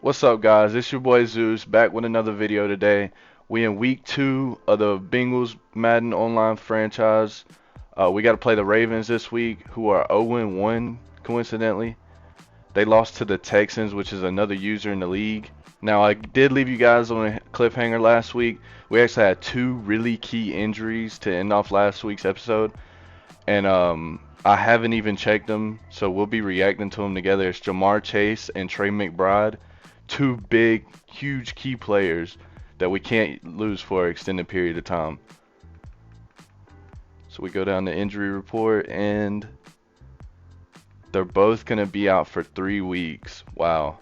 What's up, guys? It's your boy Zeus back with another video today. We in week 2 of the Bengals Madden online franchise. We got to play the Ravens this week, who are 0-1 coincidentally. They lost to the Texans, which is another user in the league. Now, I did leave you guys on a cliffhanger last week. We actually had two really key injuries to end off last week's episode, and I haven't even checked them, so we'll be reacting to them together. It's Ja'Marr Chase and Trey McBride, two big, huge key players that we can't lose for an extended period of time. So we go down the injury report, and they're both going to be out for 3 weeks. Wow.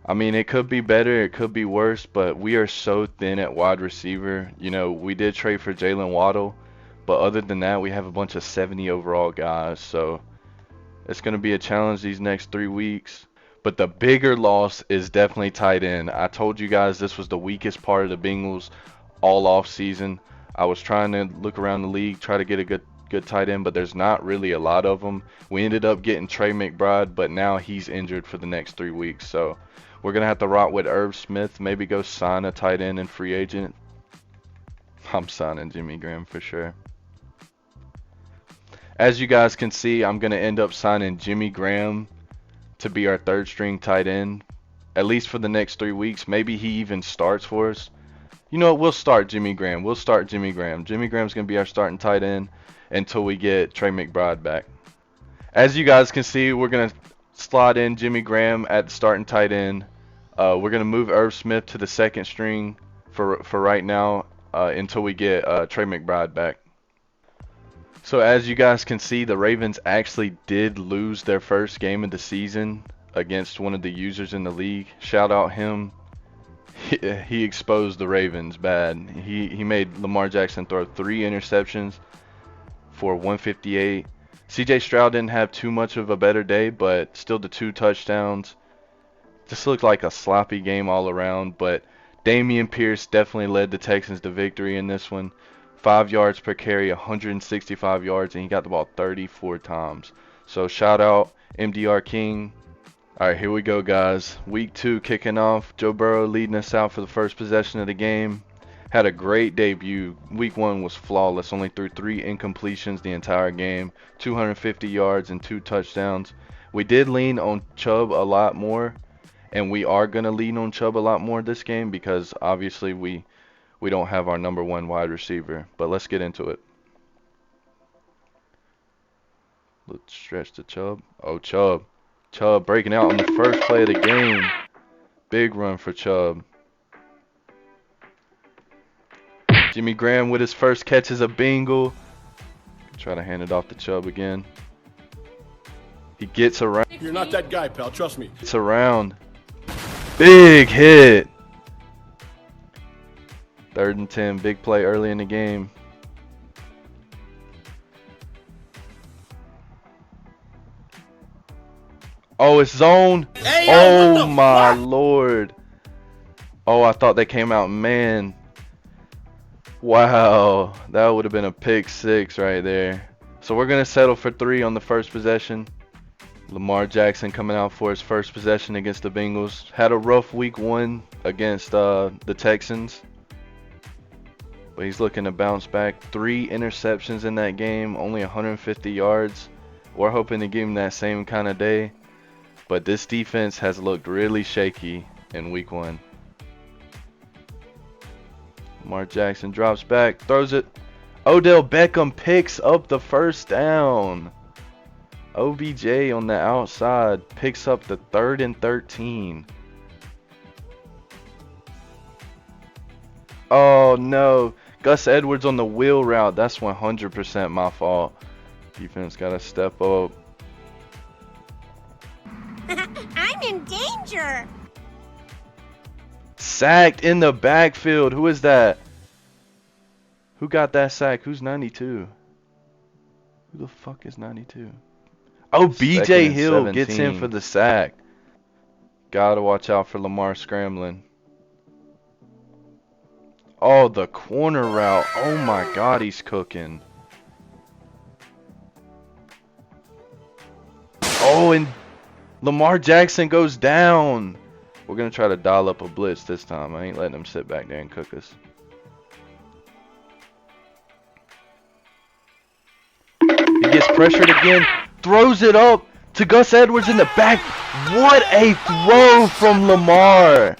I mean, it could be better, it could be worse, but we are so thin at wide receiver. You know, we did trade for Jalen Waddle, but other than that, we have a bunch of 70 overall guys, so it's going to be a challenge these next 3 weeks. But the bigger loss is definitely tight end. I told you guys this was the weakest part of the Bengals all off season. I was trying to look around the league, try to get a good tight end, but there's not really a lot of them. We ended up getting Trey McBride, but now he's injured for the next 3 weeks. So we're going to have to rock with Irv Smith, maybe go sign a tight end and free agent. I'm signing Jimmy Graham for sure. As you guys can see, I'm going to end up signing Jimmy Graham to be our third string tight end, at least for the next 3 weeks. Maybe he even starts for us. You know what? We'll start Jimmy Graham. We'll start Jimmy Graham. Jimmy Graham's going to be our starting tight end until we get Trey McBride back. As you guys can see, we're going to slot in Jimmy Graham at the starting tight end. We're going to move Irv Smith to the second string for right now until we get Trey McBride back. So as you guys can see, the Ravens actually did lose their first game of the season against one of the users in the league. Shout out him. He exposed the Ravens bad. He made Lamar Jackson throw 3 interceptions for 158. CJ Stroud didn't have too much of a better day, but still the 2 touchdowns. Just looked like a sloppy game all around, but Dameon Pierce definitely led the Texans to victory in this one. 5 yards per carry, 165 yards, and he got the ball 34 times. So shout out MDR King. Alright, here we go, guys. Week 2 kicking off. Joe Burrow leading us out for the first possession of the game. Had a great debut. Week 1 was flawless. Only threw 3 incompletions the entire game. 250 yards and 2 touchdowns. We did lean on Chubb a lot more, and we are going to lean on Chubb a lot more this game because obviously we don't have our number 1 wide receiver. But let's get into it. Let's stretch to Chubb. Oh, Chubb. Chubb breaking out on the first play of the game. Big run for Chubb. Jimmy Graham with his first catch as a Bengal. Try to hand it off to Chubb again. He gets around. You're not that guy, pal. Trust me. Gets around. Big hit. 3rd and 10. Big play early in the game. Oh, it's zone. Hey, Oh my lord. Oh, I thought they came out man. Wow, that would have been a pick 6 right there. So we're gonna settle for 3 on the first possession. Lamar Jackson coming out for his first possession against the Bengals. Had a rough week 1 against the Texans, but he's looking to bounce back. 3 interceptions in that game, only 150 yards. We're hoping to give him that same kind of day. But this defense has looked really shaky in week 1. Lamar Jackson drops back, throws it. Odell Beckham picks up the first down. OBJ on the outside picks up the 3rd and 13. Oh no. Gus Edwards on the wheel route. That's 100% my fault. Defense got to step up. I'm in danger. Sacked in the backfield. Who is that? Who got that sack? Who's 92? Who the fuck is 92? Oh, BJ Hill gets in for the sack. Gotta watch out for Lamar scrambling. Oh, the corner route. Oh my god, he's cooking. Oh, and Lamar Jackson goes down. We're going to try to dial up a blitz this time. I ain't letting him sit back there and cook us. He gets pressured again. Throws it up to Gus Edwards in the back. What a throw from Lamar.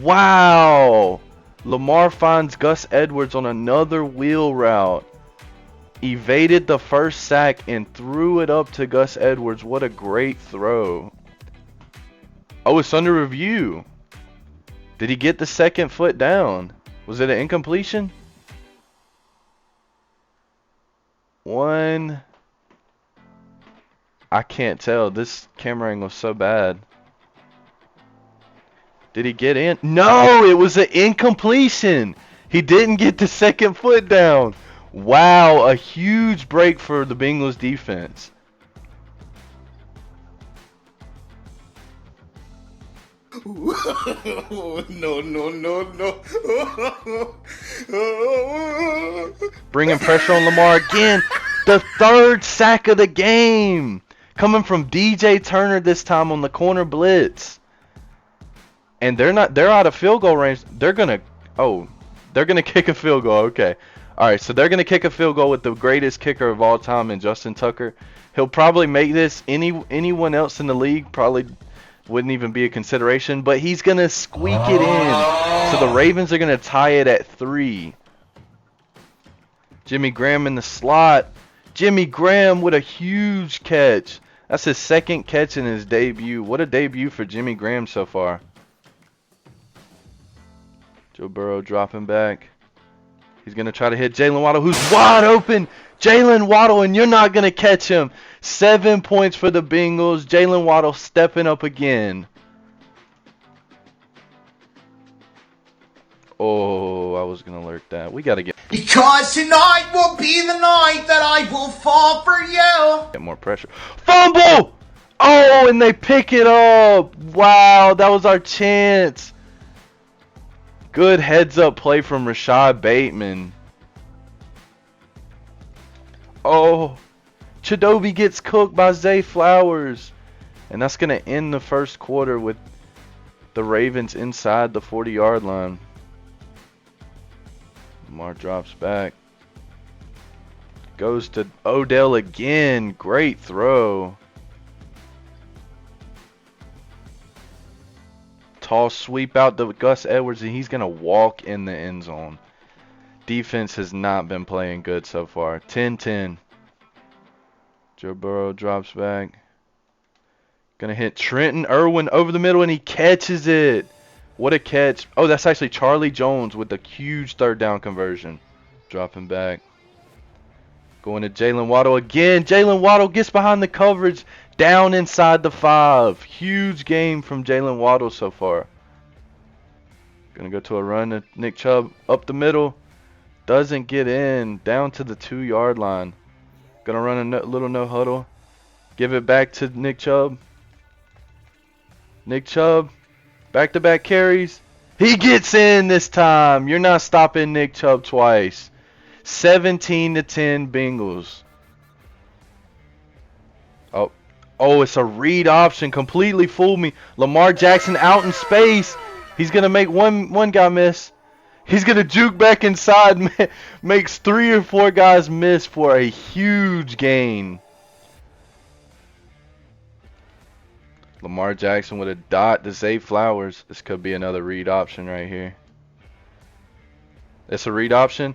Wow. Lamar finds Gus Edwards on another wheel route. Evaded the first sack and threw it up to Gus Edwards. What a great throw. Oh, it's under review. Did he get the second foot down? Was it an incompletion? One. I can't tell. This camera angle is so bad. Did he get in? No, it was an incompletion. He didn't get the second foot down. Wow, a huge break for the Bengals defense. No, no, no, no. Bringing pressure on Lamar again. The third sack of the game. Coming from DJ Turner this time on the corner blitz. And they're out of field goal range. They're gonna kick a field goal. Okay. Alright, so they're gonna kick a field goal with the greatest kicker of all time in Justin Tucker. He'll probably make this. Anyone else in the league probably wouldn't even be a consideration, but he's gonna squeak it in. So the Ravens are gonna tie it at 3. Jimmy Graham in the slot. Jimmy Graham with a huge catch. That's his second catch in his debut. What a debut for Jimmy Graham so far. Joe Burrow dropping back. He's going to try to hit Jalen Waddle, who's wide open. Jalen Waddle, and you're not going to catch him. 7 points for the Bengals. Jalen Waddle stepping up again. Oh, I was going to alert that. We got to get... Because tonight will be the night that I will fall for you. Get more pressure. Fumble! Oh, and they pick it up. Wow, that was our chance. Good heads-up play from Rashad Bateman. Oh, Chidobe gets cooked by Zay Flowers. And that's going to end the first quarter with the Ravens inside the 40-yard line. Lamar drops back. Goes to Odell again. Great throw. Tall sweep out to Gus Edwards, and he's going to walk in the end zone. Defense has not been playing good so far. 10-10. Joe Burrow drops back. Going to hit Trenton Irwin over the middle, and he catches it. What a catch. Oh, that's actually Charlie Jones with a huge third down conversion. Dropping back. Going to Jalen Waddle again. Jalen Waddle gets behind the coverage. Down inside the 5. Huge game from Jalen Waddle so far. Going to go to a run to Nick Chubb up the middle. Doesn't get in. Down to the 2-yard line. Going to run a little no huddle. Give it back to Nick Chubb. Nick Chubb. Back-to-back carries. He gets in this time. You're not stopping Nick Chubb twice. 17-10 Bengals. Oh, it's a read option. Completely fooled me. Lamar Jackson out in space. He's going to make one guy miss. He's going to juke back inside. Makes 3 or 4 guys miss for a huge gain. Lamar Jackson with a dot to Zay Flowers. This could be another read option right here. It's a read option.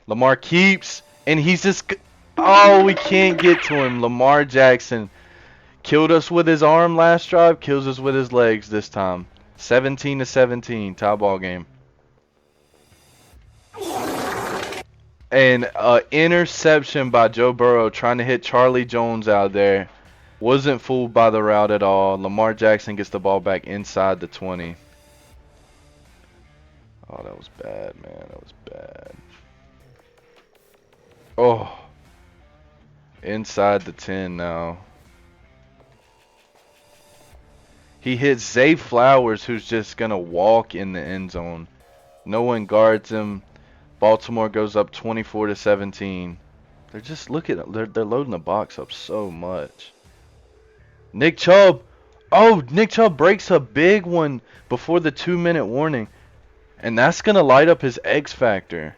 Lamar keeps. And he's just... Oh, we can't get to him. Lamar Jackson killed us with his arm last drive. Kills us with his legs this time. 17-17. Tie ball game. And an interception by Joe Burrow trying to hit Charlie Jones out there. Wasn't fooled by the route at all. Lamar Jackson gets the ball back inside the 20. Oh, that was bad, man. That was bad. Oh. Inside the 10 now. He hits Zay Flowers, who's just going to walk in the end zone. No one guards him. Baltimore goes up 24-17. They're just, look at it. They're loading the box up so much. Nick Chubb. Oh, Nick Chubb breaks a big one before the 2-minute warning. And that's going to light up his X Factor.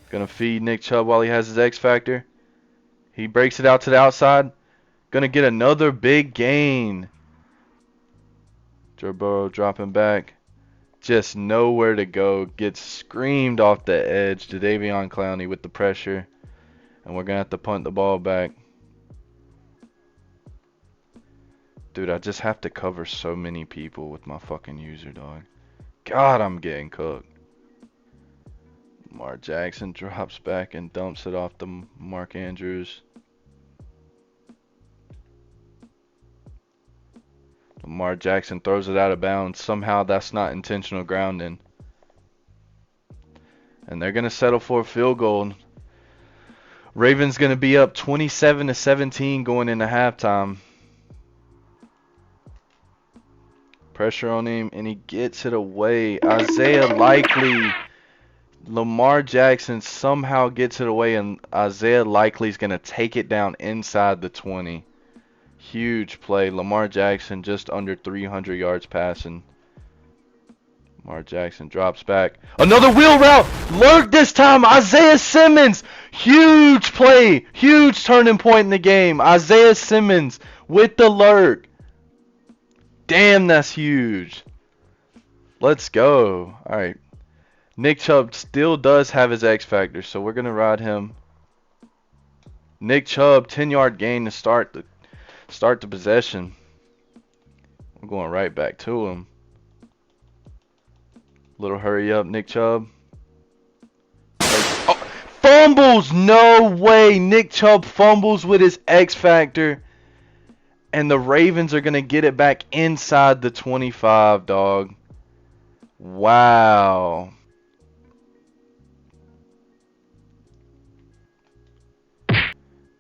Going to feed Nick Chubb while he has his X Factor. He breaks it out to the outside. Going to get another big gain. Joe Burrow dropping back. Just nowhere to go. Gets screamed off the edge. Jadeveon Clowney with the pressure. And we're going to have to punt the ball back. Dude, I just have to cover so many people with my fucking user, dog. God, I'm getting cooked. Lamar Jackson drops back and dumps it off to Mark Andrews. Lamar Jackson throws it out of bounds. Somehow that's not intentional grounding. And they're going to settle for a field goal. Ravens going to be up 27-17 going into halftime. Pressure on him, and he gets it away. Isaiah Likely. Lamar Jackson somehow gets it away, and Isaiah Likely's going to take it down inside the 20. Huge play. Lamar Jackson just under 300 yards passing. Lamar Jackson drops back. Another wheel route. Lurk this time. Isaiah Simmons. Huge play. Huge turning point in the game. Isaiah Simmons with the lurk. Damn, that's huge. Let's go. All right. Nick Chubb still does have his X Factor, so we're going to ride him. Nick Chubb, 10-yard gain to start the possession. I'm going right back to him. Little hurry up, Nick Chubb. Oh, fumbles! No way! Nick Chubb fumbles with his X Factor. And the Ravens are going to get it back inside the 25, dog. Wow.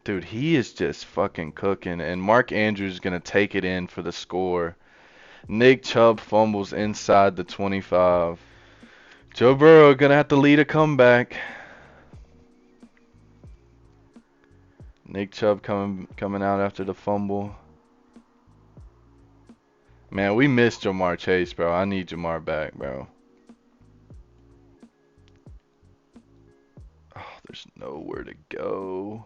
Dude, he is just fucking cooking. And Mark Andrews is going to take it in for the score. Nick Chubb fumbles inside the 25. Joe Burrow going to have to lead a comeback. Nick Chubb coming out after the fumble. Man, we missed Jamar Chase, bro. I need Jamar back, bro. Oh, there's nowhere to go.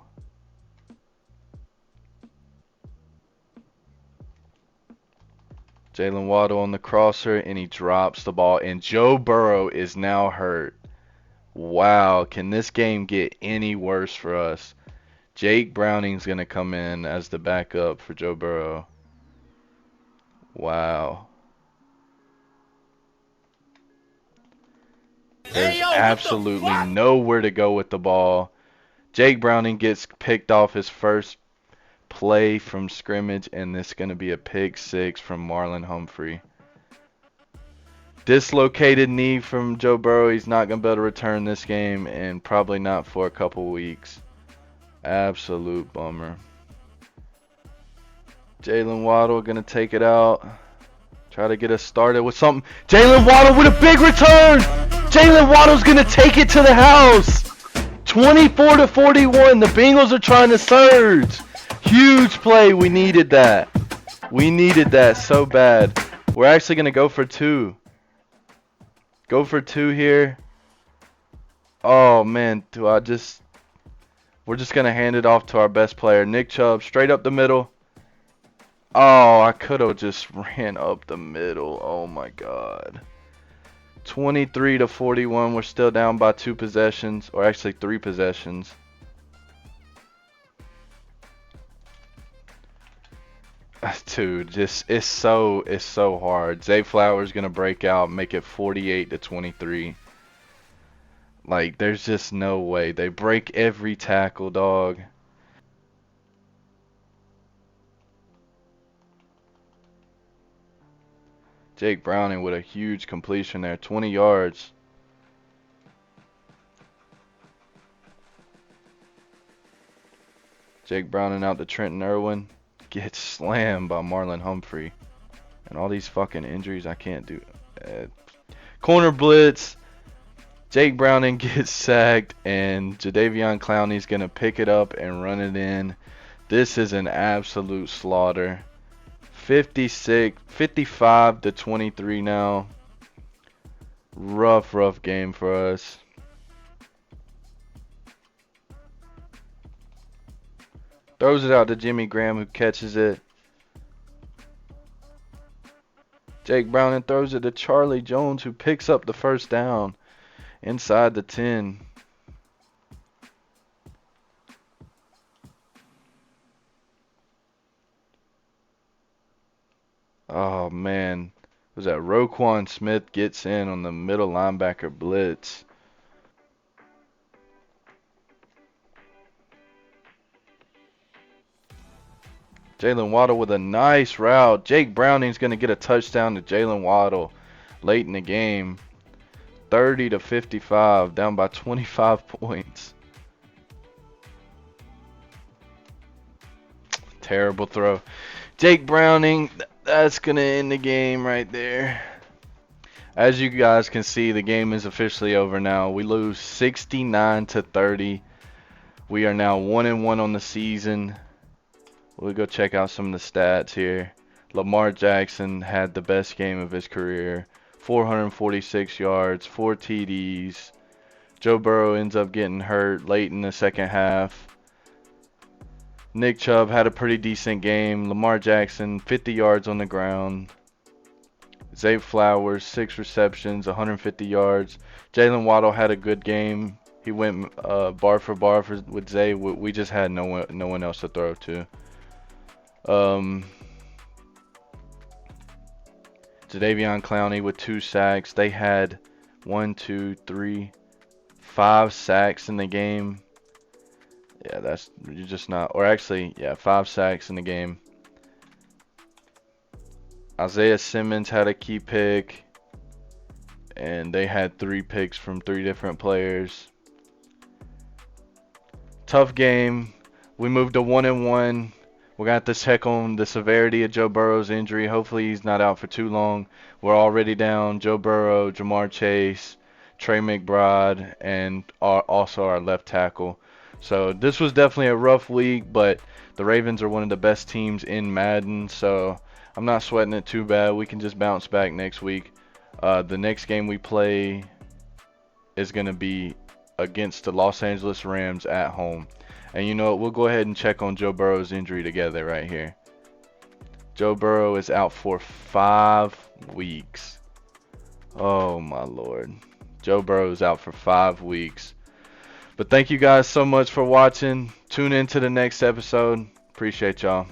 Jalen Waddle on the crosser, and he drops the ball. And Joe Burrow is now hurt. Wow, can this game get any worse for us? Jake Browning's going to come in as the backup for Joe Burrow. Wow. There's absolutely nowhere to go with the ball. Jake Browning gets picked off his first play from scrimmage, and this is going to be a pick six from Marlon Humphrey. Dislocated knee from Joe Burrow. He's not going to be able to return this game, and probably not for a couple weeks. Absolute bummer. Jalen Waddle going to take it out. Try to get us started with something. Jalen Waddle with a big return. Jalen Waddle's going to take it to the house. 24-41. The Bengals are trying to surge. Huge play. We needed that. We needed that so bad. We're actually going to go for two. Go for two here. Oh, man. We're just going to hand it off to our best player. Nick Chubb, straight up the middle. Oh, I could have just ran up the middle. Oh, my God. 23-41. We're still down by 2 possessions. Or actually 3 possessions. Dude, just it's so hard. Zay Flowers gonna break out, make it 48-23. Like, there's just no way. They break every tackle, dog. Jake Browning with a huge completion there, 20 yards. Jake Browning out to Trenton Irwin. Gets slammed by Marlon Humphrey. And all these fucking injuries, I can't do. Corner blitz. Jake Browning gets sacked, and Jadeveon Clowney's going to pick it up and run it in. This is an absolute slaughter. 55 to 23 now. Rough game for us. Throws it out to Jimmy Graham, who catches it. Jake Browning throws it to Charlie Jones, who picks up the first down inside the 10. Oh, man. Was that Roquan Smith gets in on the middle linebacker blitz. Jalen Waddle with a nice route. Jake Browning's going to get a touchdown to Jalen Waddle late in the game. 30 to 55, down by 25 points. Terrible throw. Jake Browning, that's going to end the game right there. As you guys can see, the game is officially over now. We lose 69 to 30. We are now 1-1 on the season. We'll go check out some of the stats here. Lamar Jackson had the best game of his career. 446 yards, 4 TDs. Joe Burrow ends up getting hurt late in the second half. Nick Chubb had a pretty decent game. Lamar Jackson, 50 yards on the ground. Zay Flowers, 6 receptions, 150 yards. Jalen Waddle had a good game. He went bar for bar with Zay. We just had no one else to throw to. Jadeveon Clowney with 2 sacks. They had 5 sacks in the game. Yeah, you're just not, or actually, yeah, 5 sacks in the game. Isaiah Simmons had a key pick, and they had 3 picks from 3 different players. Tough game. We moved to 1-1. We're going to have to check on the severity of Joe Burrow's injury. Hopefully he's not out for too long. We're already down Joe Burrow, Jamar Chase, Trey McBride, and also our left tackle. So this was definitely a rough week, but the Ravens are one of the best teams in Madden, so I'm not sweating it too bad. We can just bounce back next week. The next game we play is going to be against the Los Angeles Rams at home. And you know what? We'll go ahead and check on Joe Burrow's injury together right here. Joe Burrow is out for 5 weeks. Oh my Lord. Joe Burrow is out for 5 weeks. But thank you guys so much for watching. Tune in to the next episode. Appreciate y'all.